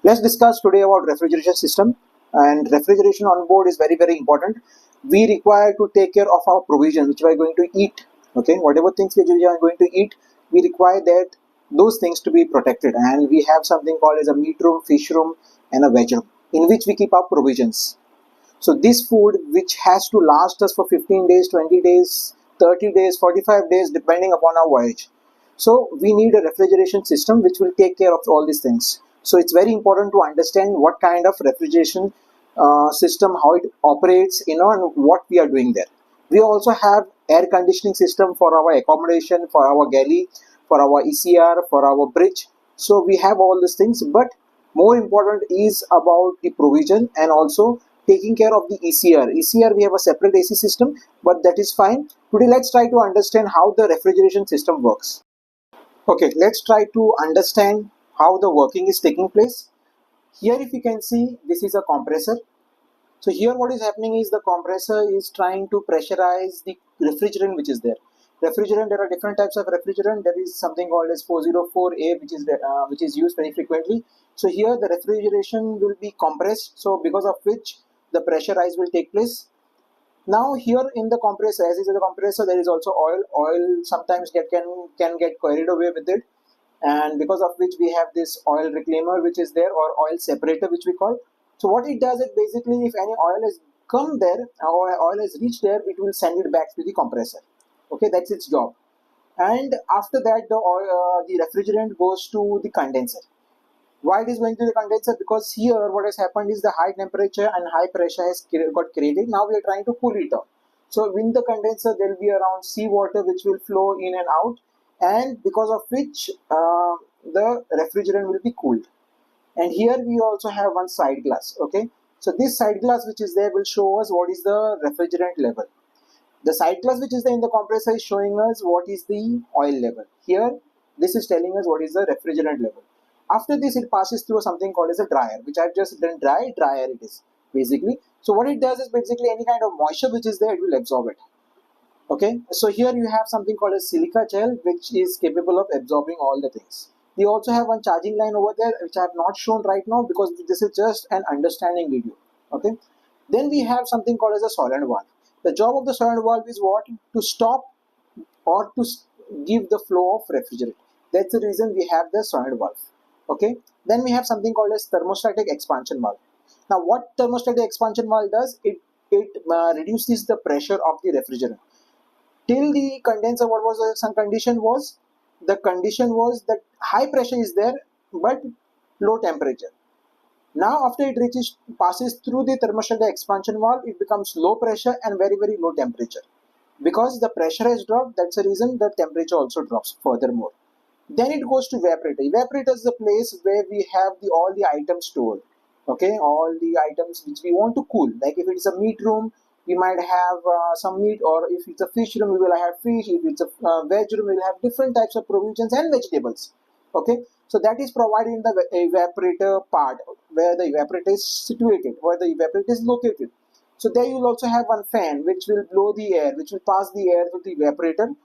Let's discuss today about refrigeration system. And refrigeration on board is very important. We require to take care of our provision which we are going to eat. Okay, whatever things which we are going to eat, we require that those things to be protected. And we have something called as a meat room, fish room, and a veg room in which we keep our provisions. So this food which has to last us for 15 days, 20 days, 30 days, 45 days depending upon our voyage. So we need a refrigeration system which will take care of all these things. So it's very important to understand what kind of refrigeration system, how it operates, and what we are doing there. We also have air conditioning system for our accommodation, for our galley, for our ECR, for our bridge. So we have all these things, but more important is about the provision and also taking care of the ECR. ECR, we have a separate AC system, but that is fine. Today let's try to understand how the refrigeration system works. Okay, let's try to understand how the working is taking place. Here if you can see, this is a compressor. So here what is happening is the compressor is trying to pressurize the refrigerant which is there. Refrigerant, there are different types of refrigerant. There is something called as 404A which is used very frequently. So here the refrigeration will be compressed, so because of which the pressure rise will take place. Now here in the compressor, as is the compressor, there is also oil. Oil sometimes can get carried away with it, and because of which we have this oil reclaimer which is there, or oil separator which we call. So what it does is basically, if any oil has come there or oil has reached there, it will send it back to the compressor. Okay, that's its job. And after that, the refrigerant goes to the condenser. Why it is going to the condenser? Because here what has happened is the high temperature and high pressure has got created. Now we are trying to cool it down. So in the condenser there will be around seawater which will flow in and out, and because of which the refrigerant will be cooled. And here we also have one side glass. Okay, so this side glass which is there will show us what is the refrigerant level. The side glass which is there in the compressor is showing us what is the oil level. Here this is telling us what is the refrigerant level. After this it passes through something called as a dryer, which I've just done dryer it is basically. So what it does is basically any kind of moisture which is there, it will absorb it. Okay, so here you have something called a silica gel which is capable of absorbing all the things. We also have one charging line over there which I have not shown right now because this is just an understanding video. Okay, then we have something called as a solenoid valve. The job of the solenoid valve is what? To stop or to give the flow of refrigerant. That's the reason we have the solenoid valve. Okay, then we have something called as thermostatic expansion valve. Now what thermostatic expansion valve does, it reduces the pressure of the refrigerant. Till the condenser, what was some condition was, the condition was that high pressure is there but low temperature. Now after it passes through the thermostatic expansion valve, it becomes low pressure and very low temperature. Because the pressure has dropped, that's the reason the temperature also drops furthermore. Then it goes to evaporator. Evaporator is the place where we have all the items stored. Okay, all the items which we want to cool. Like if it is a meat room, we might have some meat, or if it's a fish room, we will have fish. If it's a veg room, we will have different types of provisions and vegetables. Okay, so that is provided in the evaporator part, where the evaporator is situated, where the evaporator is located. So there you will also have one fan which will blow the air, which will pass the air to the evaporator,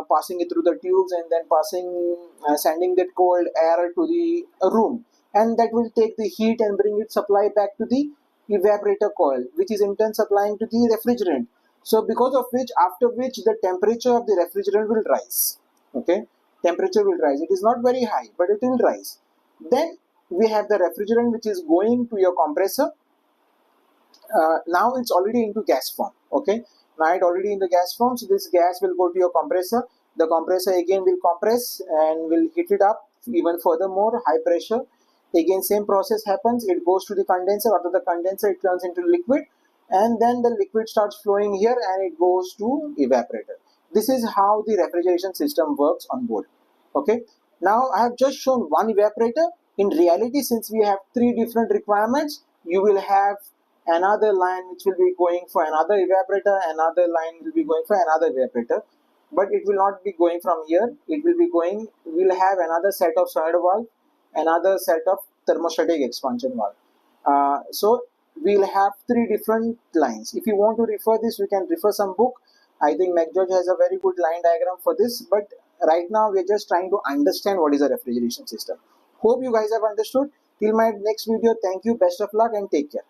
passing it through the tubes and then sending that cold air to the room, and that will take the heat and bring it supply back to the evaporator coil, which is in turn supplying to the refrigerant. So because of which, after which the temperature of the refrigerant will rise. Okay, temperature will rise. It is not very high, but it will rise. Then we have the refrigerant which is going to your compressor. Now it's already into gas form. Okay, now it already in the gas form, so this gas will go to your compressor. The compressor again will compress and will heat it up even furthermore, high pressure. Again same process happens, it goes to the condenser. After the condenser, it turns into liquid, and then the liquid starts flowing here and it goes to evaporator. This is how the refrigeration system works on board. Okay, now I have just shown one evaporator. In reality, since we have three different requirements, you will have another line which will be going for another evaporator, another line will be going for another evaporator, but it will not be going from here. It will be going, we'll have another set of solenoid valve, another set of thermostatic expansion valve. So we'll have three different lines. If you want to refer this, we can refer some book. I think McGeorge has a very good line diagram for this, but right now we're just trying to understand what is a refrigeration system. Hope you guys have understood. Till my next video, thank you, best of luck, and take care.